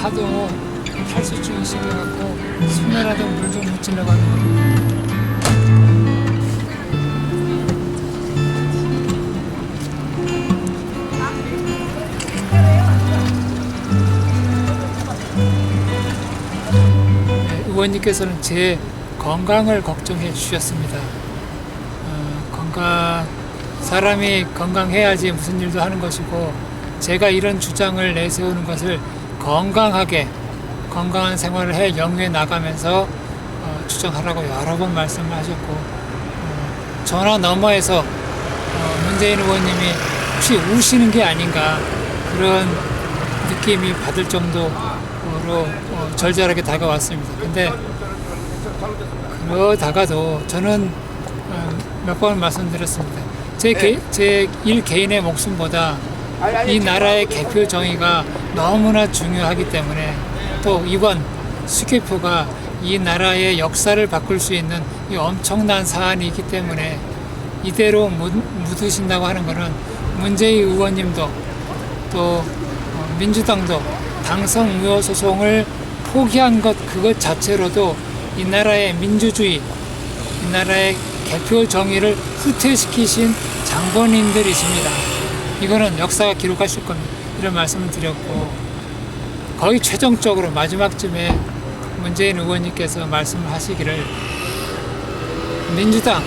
하도 탈수증이 심해갖고 손에라도 물 좀 묻히려고 하는 거예요. 네, 의원님께서는 제 건강을 걱정해 주셨습니다. 사람이 건강해야지 무슨 일도 하는 것이고, 제가 이런 주장을 내세우는 것을 건강한 생활을 해 영위해 나가면서 주장하라고 여러 번 말씀을 하셨고, 전화 너머에서 문재인 의원님이 혹시 우시는 게 아닌가 그런 느낌이 받을 정도로 절절하게 다가왔습니다. 근데 그러다가도 저는 몇 번 말씀드렸습니다. 제 일 개인의 목숨보다 이 나라의 개표 정의가 너무나 중요하기 때문에, 또 이번 수개표가 이 나라의 역사를 바꿀 수 있는 이 엄청난 사안이 있기 때문에 이대로 묻으신다고 하는 것은 문재인 의원님도 또 민주당도 당선 무효 소송을 포기한 것 그것 자체로도 이 나라의 민주주의, 이 나라의 개표 정의를 후퇴시키신 장본인들이십니다. 이거는 역사가 기록하실 겁니다. 이런 말씀을 드렸고, 거의 최종적으로 마지막쯤에 문재인 의원님께서 말씀을 하시기를 민주당,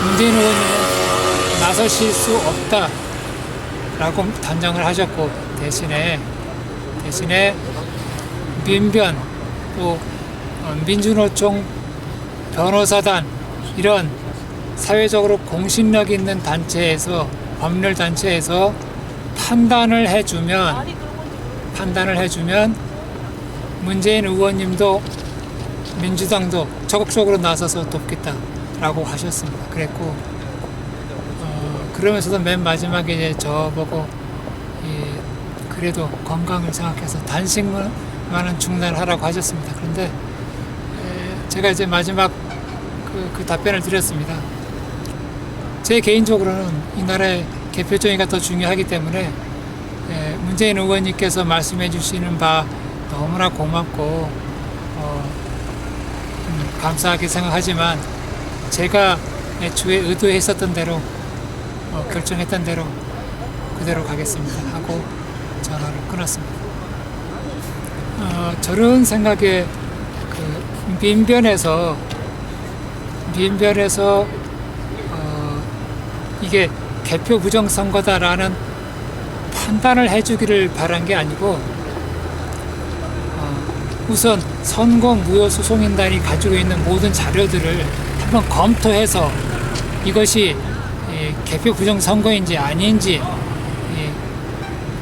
문재인 의원님은 나서실 수 없다라고 단정을 하셨고, 대신에 민변, 또 민주노총, 변호사단, 이런 사회적으로 공신력 있는 단체에서, 법률 단체에서 판단을 해주면 문재인 의원님도 민주당도 적극적으로 나서서 돕겠다라고 하셨습니다. 그랬고, 그러면서도 맨 마지막에 이제 저보고 그래도 건강을 생각해서 단식만은 중단하라고 하셨습니다. 그런데 제가 이제 마지막 그 답변을 드렸습니다. 제 개인적으로는 이 나라의 개표 정의가 더 중요하기 때문에 문재인 의원님께서 말씀해 주시는 바 너무나 고맙고 감사하게 생각하지만, 제가 애초에 의도했었던 대로 결정했던 대로 그대로 가겠습니다 하고 전화를 끊었습니다. 저런 생각에 민변에서 이게 개표 부정선거다라는 판단을 해주기를 바란 게 아니고, 우선 선거 무효 소송인단이 가지고 있는 모든 자료들을 한번 검토해서 이것이 개표 부정선거인지 아닌지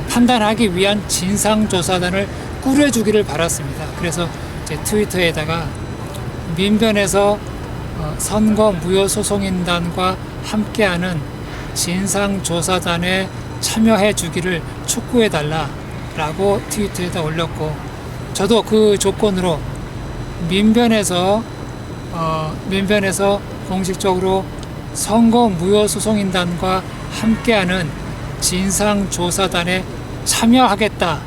판단하기 위한 진상조사단을 꾸려주기를 바랐습니다. 그래서 제 트위터에다가 민변에서 선거 무효 소송인단과 함께하는 진상조사단에 참여해 주기를 촉구해 달라라고 트위터에다 올렸고, 저도 그 조건으로 민변에서 공식적으로 선거 무효 소송인단과 함께하는 진상조사단에 참여하겠다.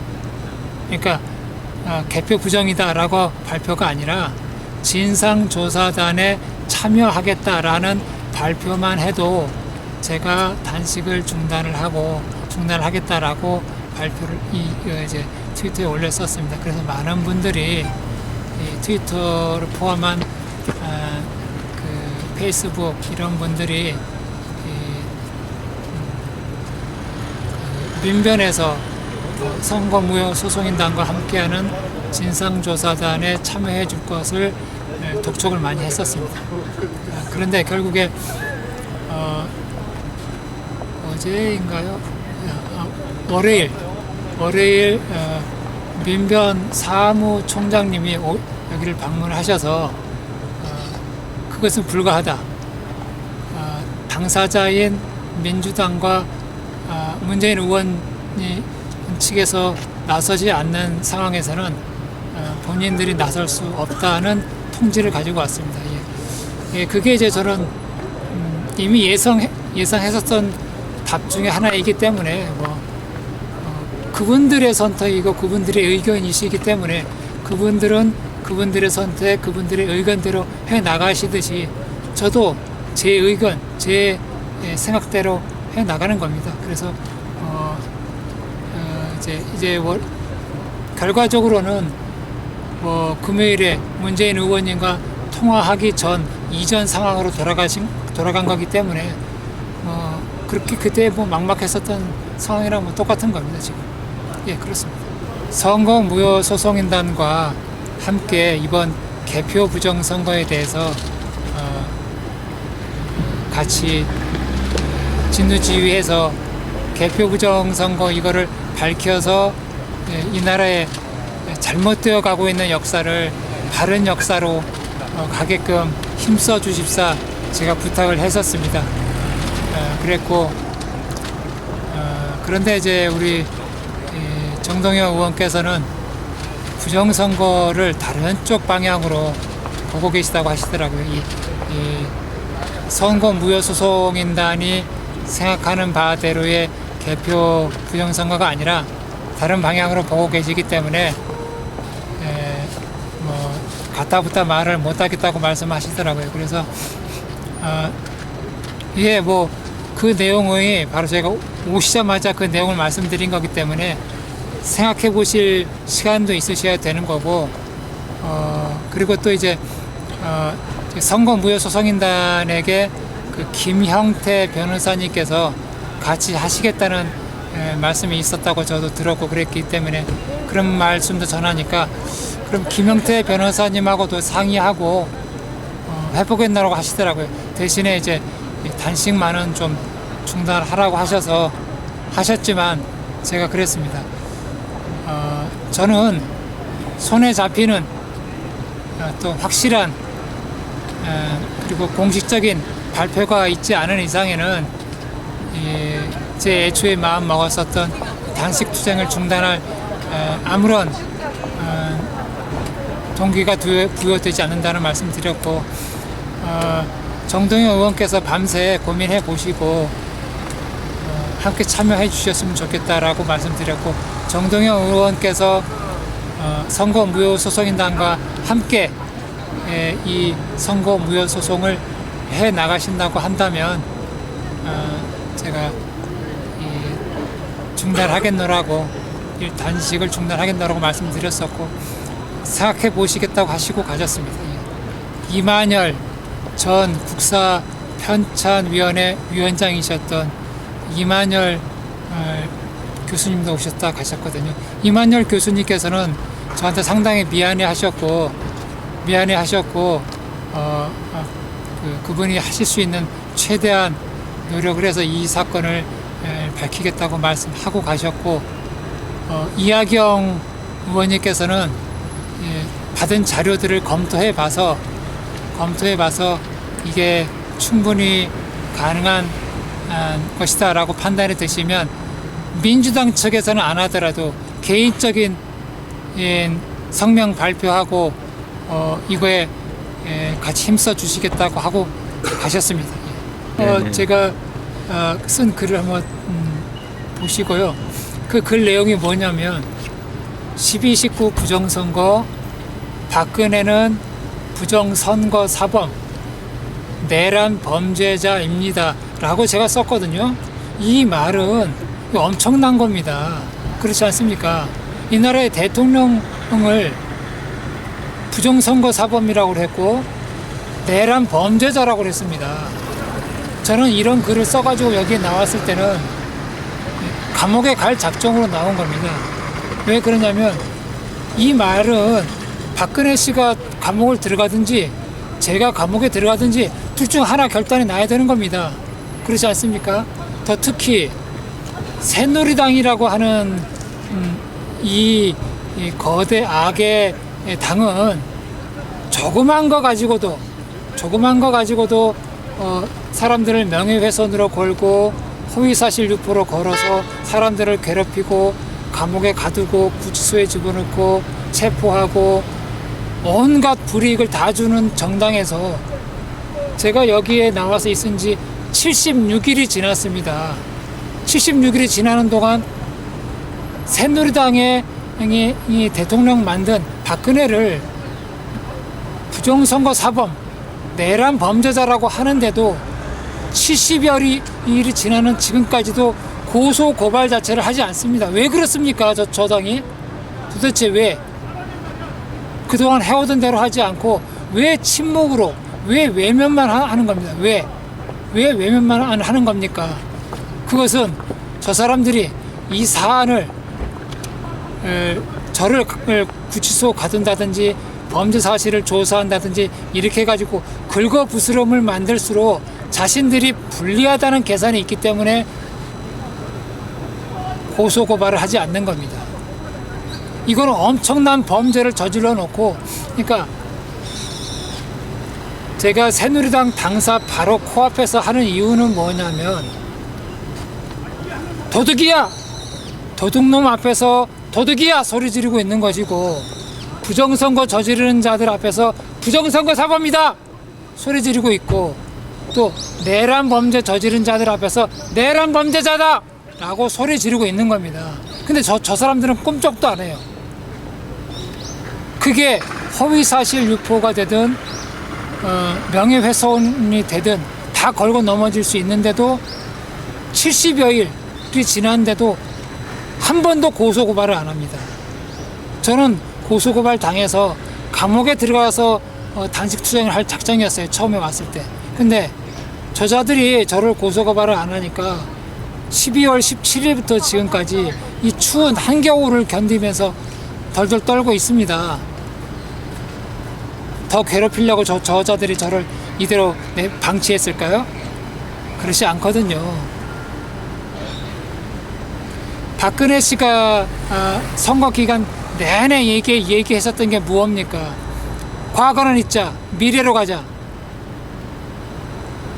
그러니까 개표 부정이다라고 발표가 아니라 진상조사단에 참여하겠다라는 발표만 해도 제가 단식을 중단하겠다라고 발표를 이제 트위터에 올렸었습니다. 그래서 많은 분들이 트위터를 포함한 그 페이스북 이런 분들이 민변에서 선거 무효 소송인단과 함께하는 진상조사단에 참여해 줄 것을 독촉을 많이 했었습니다. 그런데 결국에 어제인가요? 월요일 민변 사무총장님이 여기를 방문하셔서 그것은 불가하다. 당사자인 민주당과 문재인 의원이 측에서 나서지 않는 상황에서는 본인들이 나설 수 없다는 통지를 가지고 왔습니다. 그게 이제 저는 이미 예상했었던 답 중에 하나이기 때문에 그분들의 선택이고 그분들의 의견이시기 때문에 그분들은 그분들의 선택, 그분들의 의견대로 해 나가시듯이 저도 제 의견, 제 생각대로 해 나가는 겁니다. 그래서 결과적으로는 뭐 금요일에 문재인 의원님과 통화하기 전 이전 상황으로 돌아간 거기 때문에 그렇게 그때 뭐 막막했었던 상황이랑 뭐 똑같은 겁니다 지금. 예, 그렇습니다. 선거 무효 소송인단과 함께 이번 개표 부정 선거에 대해서 같이 진두지휘해서 개표 부정 선거 이거를 밝혀서 이 나라에 잘못되어 가고 있는 역사를 바른 역사로 가게끔 힘써 주십사 제가 부탁을 했었습니다. 그랬고 그런데 이제 우리 정동영 의원께서는 부정선거를 다른 쪽 방향으로 보고 계시다고 하시더라고요. 이 선거 무효 소송인단이 생각하는 바대로의 개표 부정선거가 아니라 다른 방향으로 보고 계시기 때문에 가타부타 말을 못하겠다고 말씀하시더라고요. 그래서 예, 뭐 그 내용이 바로 제가 오시자마자 그 내용을 말씀드린 거기 때문에 생각해 보실 시간도 있으셔야 되는 거고 그리고 또 이제 선거 무효 소송인단에게 그 김형태 변호사님께서 같이 하시겠다는 말씀이 있었다고 저도 들었고 그랬기 때문에 그런 말씀도 전하니까 그럼 김형태 변호사님하고도 상의하고 해보겠다고 하시더라고요. 대신에 이제 단식만은 좀 중단하라고 하셨지만 제가 그랬습니다. 저는 손에 잡히는 또 확실한 그리고 공식적인 발표가 있지 않은 이상에는 제 애초에 마음 먹었었던 단식 투쟁을 중단할 아무런 동기가 부여되지 않는다는 말씀 드렸고 정동영 의원께서 밤새 고민해 보시고 함께 참여해 주셨으면 좋겠다라고 말씀드렸고 정동영 의원께서 선거 무효 소송인단과 함께 이 선거 무효 소송을 해 나가신다고 한다면 제가 중단하겠노라고 단식을 중단하겠노라고 말씀드렸었고 생각해 보시겠다고 하시고 가셨습니다. 이만열 전 국사편찬위원회 위원장이셨던 이만열 교수님도 오셨다 가셨거든요. 이만열 교수님께서는 저한테 상당히 미안해하셨고 그분이 하실 수 있는 최대한 노력을 해서 이 사건을 밝히겠다고 말씀하고 가셨고 이하경 의원님께서는 받은 자료들을 검토해 봐서 이게 충분히 가능한 것이다 라고 판단이 되시면 민주당 측에서는 안 하더라도 개인적인 성명 발표하고 이거에 같이 힘써 주시겠다고 하고 가셨습니다. 제가 쓴 글을 한번 보시고요. 그 글 내용이 뭐냐면 12.19 부정선거, 박근혜는 부정선거 사범, 내란 범죄자입니다 라고 제가 썼거든요. 이 말은 엄청난 겁니다. 그렇지 않습니까? 이 나라의 대통령을 부정선거 사범이라고 했고 내란 범죄자라고 했습니다. 저는 이런 글을 써가지고 여기에 나왔을 때는 감옥에 갈 작정으로 나온 겁니다. 왜 그러냐면 이 말은 박근혜 씨가 감옥을 들어가든지 제가 감옥에 들어가든지 둘 중 하나 결단이 나야 되는 겁니다. 그렇지 않습니까? 더 특히 새누리당이라고 하는 이 거대 악의 당은 조그만 거 가지고도 사람들을 명예훼손으로 걸고 허위사실 유포로 걸어서 사람들을 괴롭히고 감옥에 가두고 구치소에 집어넣고 체포하고 온갖 불이익을 다 주는 정당에서 제가 여기에 나와서 있은 지 76일이 지났습니다. 76일이 지나는 동안 새누리당의 이 대통령 만든 박근혜를 부정선거 사범, 내란 범죄자라고 하는데도 70여일이 지나는 지금까지도 고소 고발 자체를 하지 않습니다. 왜 그렇습니까? 저 당이 도대체 왜 그동안 해오던 대로 하지 않고 왜 침묵으로, 왜 외면만 하는 겁니다. 왜 외면만 하는 겁니까? 그것은 저 사람들이 이 사안을 저를 구치소 가둔다든지 범죄 사실을 조사한다든지 이렇게 해가지고 긁어부스럼을 만들수록 자신들이 불리하다는 계산이 있기 때문에 고소고발을 하지 않는 겁니다. 이거는 엄청난 범죄를 저질러 놓고, 그러니까 제가 새누리당 당사 바로 코앞에서 하는 이유는 뭐냐면, 도둑이야! 도둑놈 앞에서 도둑이야! 소리 지르고 있는 것이고, 부정선거 저지르는 자들 앞에서 부정선거 사범이다! 소리 지르고 있고, 또 내란 범죄 저지른 자들 앞에서 내란 범죄자다! 라고 소리 지르고 있는 겁니다. 근데 저 사람들은 꿈쩍도 안 해요. 그게 허위사실 유포가 되든 명예훼손이 되든 다 걸고 넘어질 수 있는데도 70여일이 지났는데도 한 번도 고소고발을 안 합니다. 저는 고소고발 당해서 감옥에 들어가서 단식 투쟁을 할 작정이었어요. 처음에 왔을 때. 근데 저자들이 저를 고소고발을 안 하니까 12월 17일부터 지금까지 이 추운 한겨울을 견디면서 덜덜 떨고 있습니다. 더 괴롭히려고 저자들이 저를 이대로 방치했을까요? 그렇지 않거든요. 박근혜 씨가 선거 기간 내내 얘기했었던 게 무엇입니까? 과거는 잊자, 미래로 가자.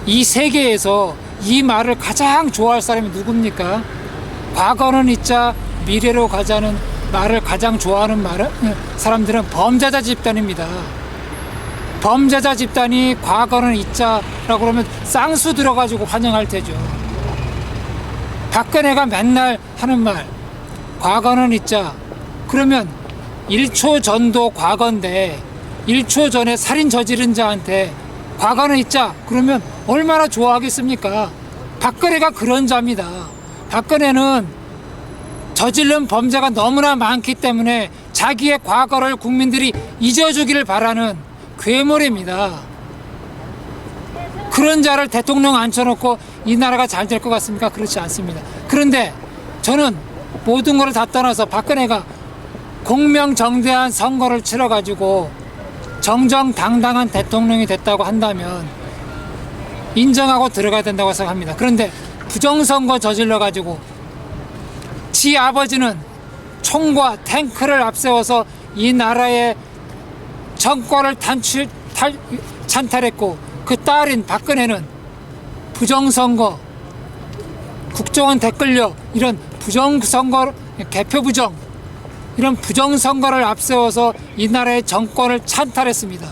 이 세계에서 이 말을 가장 좋아할 사람이 누굽니까? 과거는 잊자, 미래로 가자는 말을 가장 좋아하는 사람들은 범죄자 집단입니다. 범죄자 집단이 과거는 잊자라고 그러면 쌍수 들어가지고 환영할 테죠. 박근혜가 맨날 하는 말, 과거는 잊자. 그러면 1초 전도 과거인데 1초 전에 살인 저지른 자한테 과거는 잊자. 그러면 얼마나 좋아하겠습니까? 박근혜가 그런 자입니다. 박근혜는 저지른 범죄가 너무나 많기 때문에 자기의 과거를 국민들이 잊어주기를 바라는 괴물입니다. 그런 자를 대통령 앉혀놓고 이 나라가 잘 될 것 같습니까? 그렇지 않습니다. 그런데 저는 모든 것을 다 떠나서 박근혜가 공명정대한 선거를 치러가지고 정정당당한 대통령이 됐다고 한다면 인정하고 들어가야 된다고 생각합니다. 그런데 부정선거 저질러가지고 지 아버지는 총과 탱크를 앞세워서 이 나라의 정권을 찬탈했고 그 딸인 박근혜는 부정선거, 국정원 댓글력 이런 부정선거, 개표부정 이런 부정선거를 앞세워서 이 나라의 정권을 찬탈했습니다.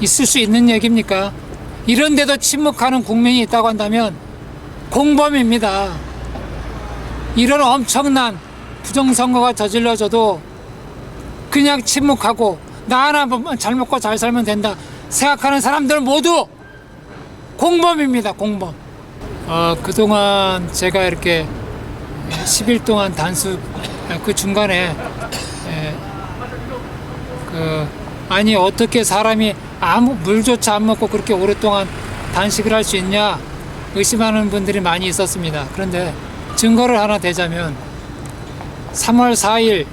있을 수 있는 얘기입니까? 이런데도 침묵하는 국민이 있다고 한다면 공범입니다. 이런 엄청난 부정선거가 저질러져도 그냥 침묵하고 나 하나 잘 먹고 잘 살면 된다 생각하는 사람들 모두 공범입니다. 공범. 그동안 제가 이렇게 10일 동안 단수 그 중간에 아니 어떻게 사람이 아무 물조차 안 먹고 그렇게 오랫동안 단식을 할 수 있냐 의심하는 분들이 많이 있었습니다. 그런데 증거를 하나 대자면 3월 4일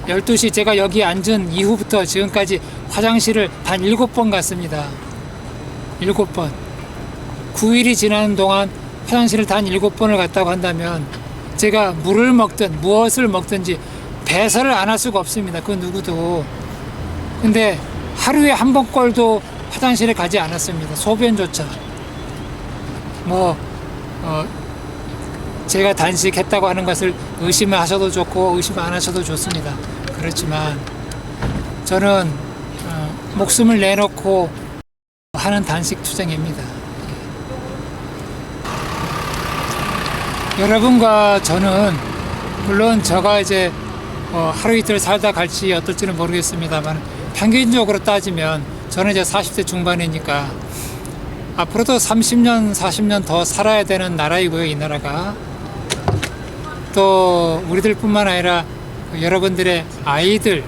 12시 제가 여기 앉은 이후부터 지금까지 화장실을 단 7번 갔습니다. 7번. 9일이 지나는 동안 화장실을 단 7번을 갔다고 한다면 제가 물을 먹든 무엇을 먹든지 배설을 안 할 수가 없습니다. 그 누구도. 근데 하루에 한 번꼴도 화장실에 가지 않았습니다. 소변조차. 제가 단식했다고 하는 것을 의심하셔도 좋고 의심 안 하셔도 좋습니다. 그렇지만 저는 목숨을 내놓고 하는 단식 투쟁입니다. 여러분과 저는 물론 제가 이제 하루 이틀 살다 갈지 어떨지는 모르겠습니다만 평균적으로 따지면 저는 이제 40대 중반이니까 앞으로도 30년, 40년 더 살아야 되는 나라이고요, 이 나라가. 또 우리들뿐만 아니라 여러분들의 아이들은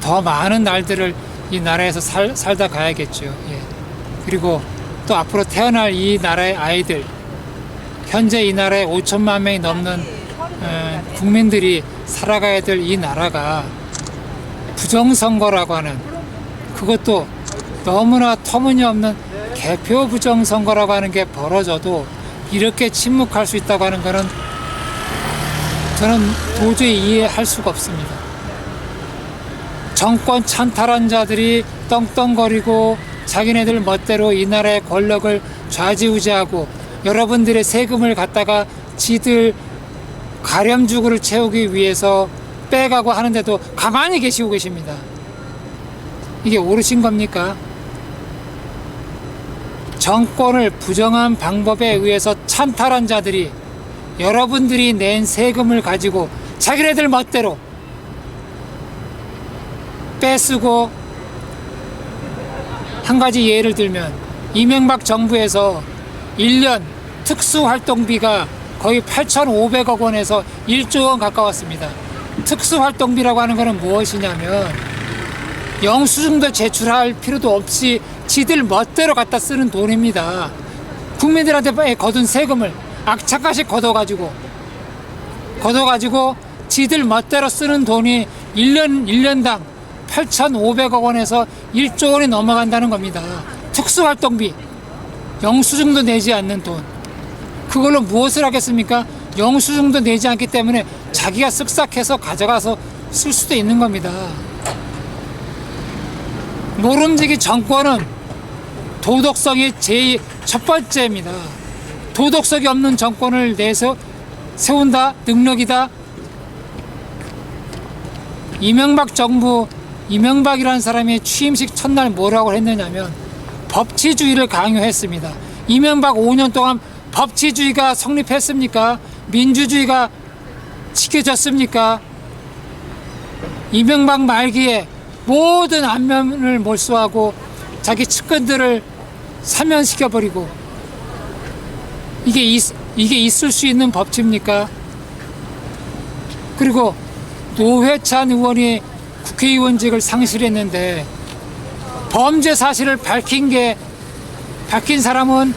더 많은 날들을 이 나라에서 살다 가야겠죠. 예. 그리고 또 앞으로 태어날 이 나라의 아이들, 현재 이 나라에 5천만 명이 넘는 국민들이 살아가야 될 이 나라가 부정선거라고 하는, 그것도 너무나 터무니없는 개표 부정선거라고 하는 게 벌어져도 이렇게 침묵할 수 있다고 하는 것은 저는 도저히 이해할 수가 없습니다. 정권 찬탈한 자들이 떵떵거리고 자기네들 멋대로 이 나라의 권력을 좌지우지하고 여러분들의 세금을 갖다가 지들 가렴주구를 채우기 위해서 빼가고 하는데도 가만히 계시고 계십니다. 이게 옳으신 겁니까? 정권을 부정한 방법에 의해서 찬탈한 자들이 여러분들이 낸 세금을 가지고 자기네들 멋대로 빼쓰고, 한 가지 예를 들면 이명박 정부에서 1년 특수활동비가 거의 8,500억 원에서 1조 원 가까웠습니다. 특수활동비라고 하는 것은 무엇이냐면 영수증도 제출할 필요도 없이 지들 멋대로 갖다 쓰는 돈입니다. 국민들한테 거둔 세금을 악착같이 걷어가지고 지들 멋대로 쓰는 돈이 1년당 8,500억 원에서 1조 원이 넘어간다는 겁니다. 특수활동비, 영수증도 내지 않는 돈, 그걸로 무엇을 하겠습니까? 영수증도 내지 않기 때문에 자기가 쓱싹해서 가져가서 쓸 수도 있는 겁니다. 모름지기 정권은 도덕성이 제일 첫 번째입니다. 도덕성이 없는 정권을 세운다, 능력이다. 이명박 정부, 이명박이라는 사람이 취임식 첫날 뭐라고 했느냐면 법치주의를 강요했습니다. 이명박 5년 동안 법치주의가 성립했습니까? 민주주의가 지켜졌습니까? 이명박 말기에 모든 안면을 몰수하고 자기 측근들을 사면시켜버리고, 이게 있을 수 있는 법치입니까? 그리고 노회찬 의원이 국회의원직을 상실했는데 범죄 사실을 밝힌 사람은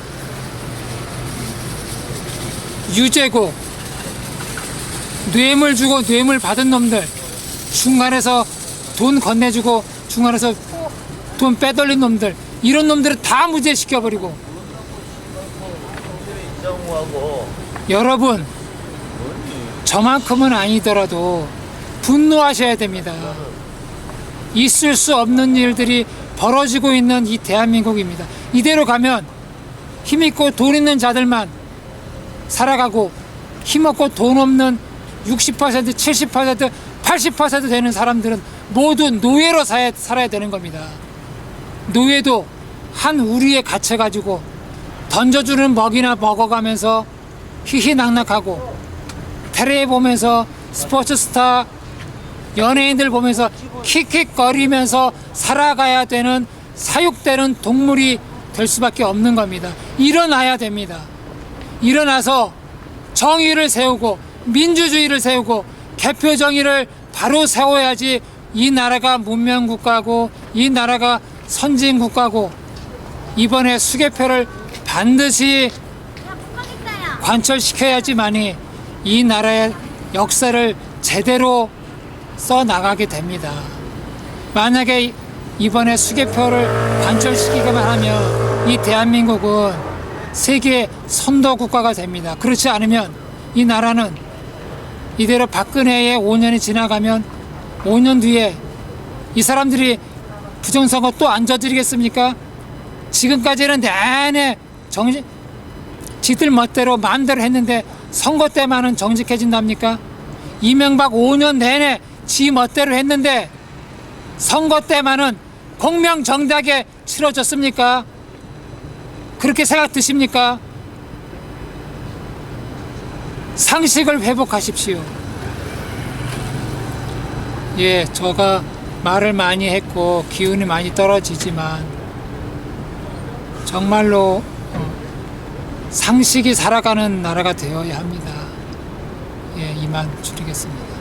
유죄고, 뇌물 주고 뇌물 받은 놈들, 중간에서 돈 건네주고 중간에서 돈 빼돌린 놈들, 이런 놈들을 다 무죄시켜버리고. 여러분, 저만큼은 아니더라도 분노하셔야 됩니다. 있을 수 없는 일들이 벌어지고 있는 이 대한민국입니다. 이대로 가면 힘있고 돈 있는 자들만 살아가고 힘없고 돈 없는 60%, 70%, 80% 되는 사람들은 모두 노예로 살아야 되는 겁니다. 노예도 한 우리에 갇혀가지고 던져주는 먹이나 먹어가면서 희희낙낙하고, 텔레비 보면서 스포츠 스타 연예인들 보면서 킥킥거리면서 살아가야 되는 사육되는 동물이 될 수밖에 없는 겁니다. 일어나야 됩니다. 일어나서 정의를 세우고 민주주의를 세우고 개표 정의를 바로 세워야지 이 나라가 문명국가고 이 나라가 선진국가고, 이번에 수개표를 반드시 관철시켜야지만이 이 나라의 역사를 제대로 써나가게 됩니다. 만약에 이번에 수개표를 관철시키기만 하면 이 대한민국은 세계 선도 국가가 됩니다. 그렇지 않으면 이 나라는 이대로 박근혜의 5년이 지나가면 5년 뒤에 이 사람들이 부정선거 또 안 저지르겠습니까? 지금까지는 내내 지들 멋대로 마음대로 했는데 선거 때만은 정직해진답니까? 이명박 5년 내내 지 멋대로 했는데 선거 때만은 공명정대하게 치러졌습니까? 그렇게 생각 드십니까? 상식을 회복하십시오. 예, 제가 말을 많이 했고 기운이 많이 떨어지지만 정말로 상식이 살아가는 나라가 되어야 합니다. 예, 이만 줄이겠습니다.